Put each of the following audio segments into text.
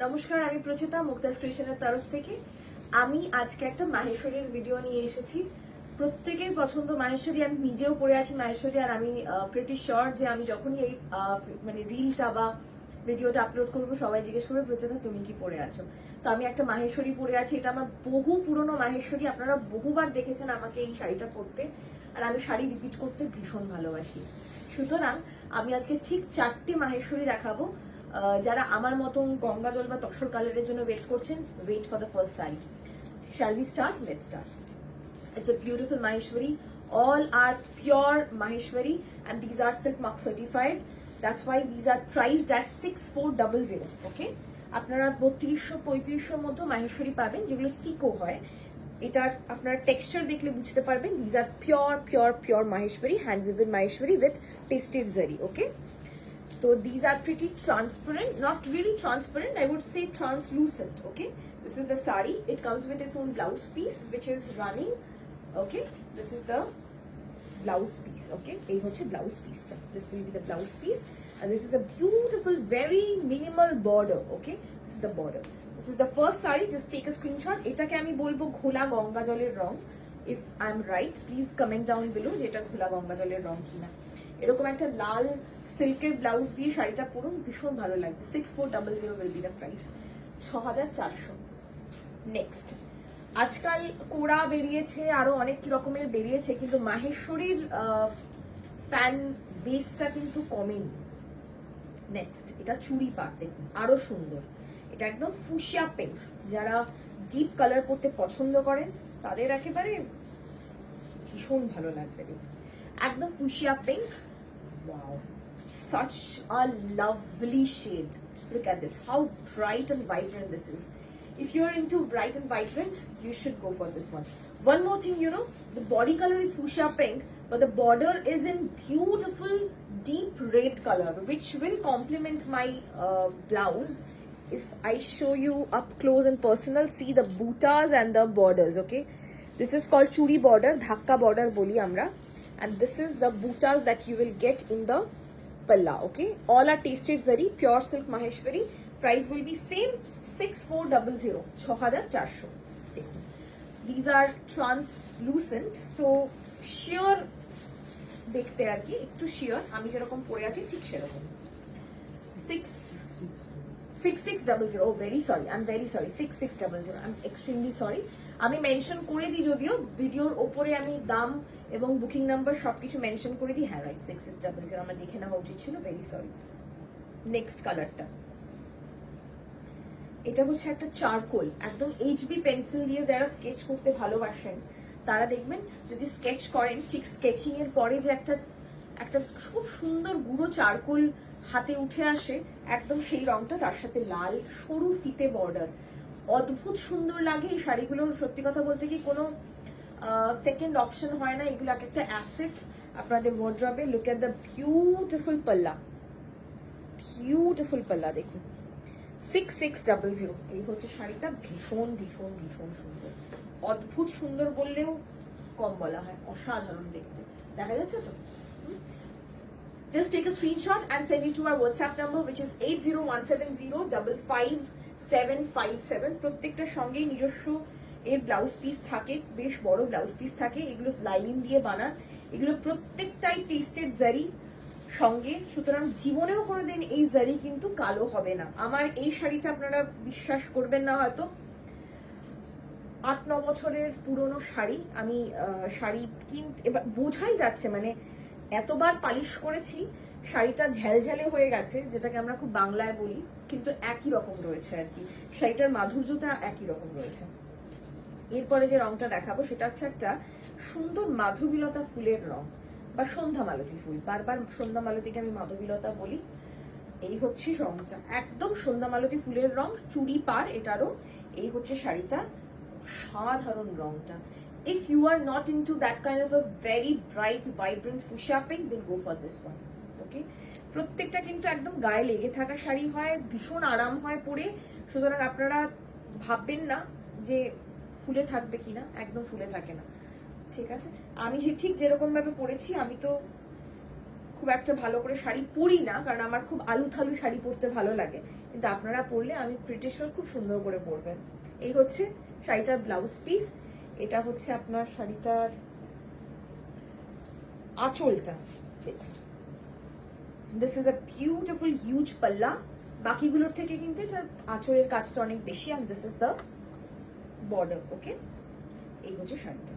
নমস্কার, আমি প্রচিতা মুক্তাজ ক্রিয়েশনের তরফ থেকে। আমি আজকে একটা মাহেশ্বরীর ভিডিও নিয়ে এসেছি। প্রত্যেকের পছন্দ মাহেশ্বরী, আমি নিজেও পরে আছি মাহেশ্বরী, আর আমি প্রিটি শিওর যে আমি যখনই এই রিলটা বা ভিডিওটা আপলোড করবো সবাই জিজ্ঞেস করবে প্রচিতা তুমি কি পরে আছো। তো আমি একটা মাহেশ্বরী পরে আছি, এটা আমার বহু পুরনো মাহেশ্বরী, আপনারা বহুবার দেখেছেন আমাকে এই শাড়িটা পরতে, আর আমি শাড়ি রিপিট করতে ভীষণ ভালোবাসি। সুতরাং আমি আজকে ঠিক 4টি মাহেশ্বরী দেখাবো। যারা আমার মতন গঙ্গা জল বা তসর কালারের জন্য ওয়েট করছেন, wait for the first sari. Shall we start? Let's start. It's a beautiful Maheshwari. All are pure Maheshwari and these are silk mark certified. That's why these are priced at 6400. Okay? আপনারা 3200-3500 মতো মাহেশ্বরী পাবেন, যেগুলো সিকো হয়। এটার আপনারা texture দেখলে বুঝতে পারবেন। These are pure Maheshwari, hand woven Maheshwari with pasted zari. Okay? So these are pretty transparent, not really transparent, I would say translucent. Okay, this is the sari. It comes with its own blouse piece which is running. Okay, this is the blouse piece. Okay, এই হচ্ছে blouse piece টা. This will be the blouse piece and this is a beautiful very minimal border. Okay, this is the border. This is the first sari. Just take a screenshot. এটাকে আমি বলবো ঘোলা গঙ্গা জলের রং. If I'm right, please comment down below যে এটা ঘোলা গঙ্গা জলের রং কিনা। এরকম একটা লাল সিল্কের ব্লাউজ দিয়ে শাড়িটা পরুন, ভীষণ ভালো লাগবে। 6400 will be the price. 6400। Next, আজকাল কোড়া বেরিয়েছে, আরো অনেক রকমের বেরিয়েছে, কিন্তু মাহেশ্বরীর ফ্যান বেসটা কিন্তু কমেনি। নেক্সট, এটা চুড়ি পাট, দেখুন আরো সুন্দর। এটা একদম ফুশিয়া পিঙ্ক, যারা ডিপ কালার পরতে পছন্দ করেন তাদের একেবারে ভীষণ ভালো লাগবে। দেখুন একদম fuchsia pink. Wow, such a lovely shade. Look at this, how bright and vibrant this is. If you're into bright and vibrant, you should go for this one. One more thing, you know, the body color is fuchsia pink, but the border is in beautiful deep red color, which will complement my blouse. If I show you up close and personal, see the butas and the borders. Okay, this is called churi border, dhakka border boli amra. And this is the butas that you will get in the palla. Okay, all are tasted zari, pure silk maheshwari. Price will be same, 6400, 6400. These are translucent, so sheer দেখতে আর কি, একটু sheer, আমি যেরকম পরে আছি ঠিক সেরকম। 6600. Oh, very sorry, I'm very sorry. 6600. I'm extremely sorry. আমি মেনশন করে দিই, যদিও ভিডিওর ওপরে আমি দাম এবং বুকিং নাম্বার সবকিছু মেনশন করে দিই। হ্যাঁ রাইট, 6600 আমার দেখে নেওয়া উচিত ছিল, ভেরি সরি। নেক্সট কালারটা, এটা হচ্ছে একটা চারকোল, একদম এইচবি পেন্সিল দিয়ে যারা স্কেচ করতে ভালোবাসেন তারা দেখবেন, যদি স্কেচ করেন ঠিক স্কেচিং এর পরে যে একটা খুব সুন্দর গুঁড়ো চারকোল হাতে উঠে আসে, একদম সেই রংটা, তার সাথে লাল সরু ফিতে বর্ডার, অদ্ভুত সুন্দর লাগে এই শাড়িগুলোর। সত্যি কথা বলতে কি কোনো সেকেন্ড অপশন হয় না, এগুলো একটা অ্যাসেট আপনাদের ওয়ার্ড্রবে। লুক এট দ্য বিউটিফুল পাল্লা, বিউটিফুল পাল্লা দেখুন। 6600 এই হচ্ছে শাড়িটা, ভীষণ ভীষণ ভীষণ সুন্দর, অদ্ভুত সুন্দর বললেও কম বলা হয়, অসাধারণ দেখতে। দেখা যাচ্ছে তো? Just take a screenshot and send it to our WhatsApp number, which is 8017055757. প্রত্যেকটা সঙ্গে নিজস্ব এর ব্লাউজ পিস থাকে, বেশ বড় ব্লাউজ পিস থাকে, এগুলো লাইলিন দিয়ে বানান, এগুলো প্রত্যেকটাই টেস্টেড জারি সঙ্গে। সুতরাং জীবনেও কোনোদিন এই জারি কিন্তু কালো হবে না। আমার এই শাড়িটা আপনারা বিশ্বাস করবেন না, হয়তো 8-9 বছরের পুরনো শাড়ি। আমি শাড়ি কিনতে এবার বোঝাই যাচ্ছে, মানে এতবার পালিশ করেছি, শাড়িটা ঝালঝালে হয়ে গেছে, যেটাকে আমরা খুব বাংলায় বলি, কিন্তু একই রকম রয়েছে আর কি, শাড়িটার মাধুর্যটা একই রকম রয়েছে। এরপরে যে রংটা দেখাবো সেটা হচ্ছে একটা সুন্দর মাধবীলতা ফুলের রং বা সন্ধ্যা মালতী ফুল, বারবার সন্ধ্যা মালতীকে আমি মাধবীলতা বলি। এই হচ্ছে রংটা, একদম সন্ধ্যা মালতী ফুলের রং, চুড়ি পার এটারও। এই হচ্ছে শাড়িটা, সাধারণ রংটা। If you are not into that kind of a very bright, vibrant fuchsia pink, then go for this one. Okay? প্রত্যেকটা কিন্তু একদম গায়ে লেগে থাকা শাড়ি হয়, ভীষণ আরাম হয় পরে। সুতরাং আপনারা ভাববেন না যে ফুলে থাকবে কিনা, একদম ফুলে থাকে না। ঠিক আছে, আমি ঠিক যেরকম ভাবে পরেছি, আমি তো খুব একটা ভালো করে শাড়ি পরি না, কারণ আমার খুব আলু থালু শাড়ি পরতে ভালো লাগে, কিন্তু আপনারা পরলে আমি প্রিটি শিওর খুব সুন্দর করে পরবেন। এই হচ্ছে শাড়িটার ব্লাউজ পিস, এটা হচ্ছে আপনার শাড়িটার আঁচলটা। This is a beautiful huge পাল্লা, বাকিগুলোর থেকে কিন্তু এটার আঁচলের কাজটা অনেক বেশি। And this is the border. Okay, এই হচ্ছে শাড়িটা।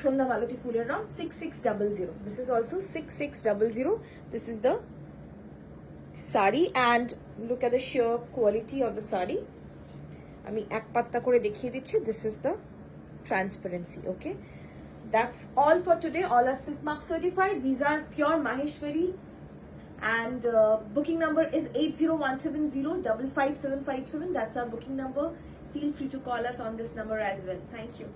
সন্ধ্যা মালতী ফুলের রং 6600। This is also 6600। This is the sari and look at the sure quality of the sari. আমি এক পাত্তা করে দেখিয়ে দিচ্ছি। This is the transparency. Okay, that's all for today. All are silk mark certified. These are pure Maheshwari, and booking number is 80170 55757. That's our booking number. Feel free to call us on this number as well. Thank you.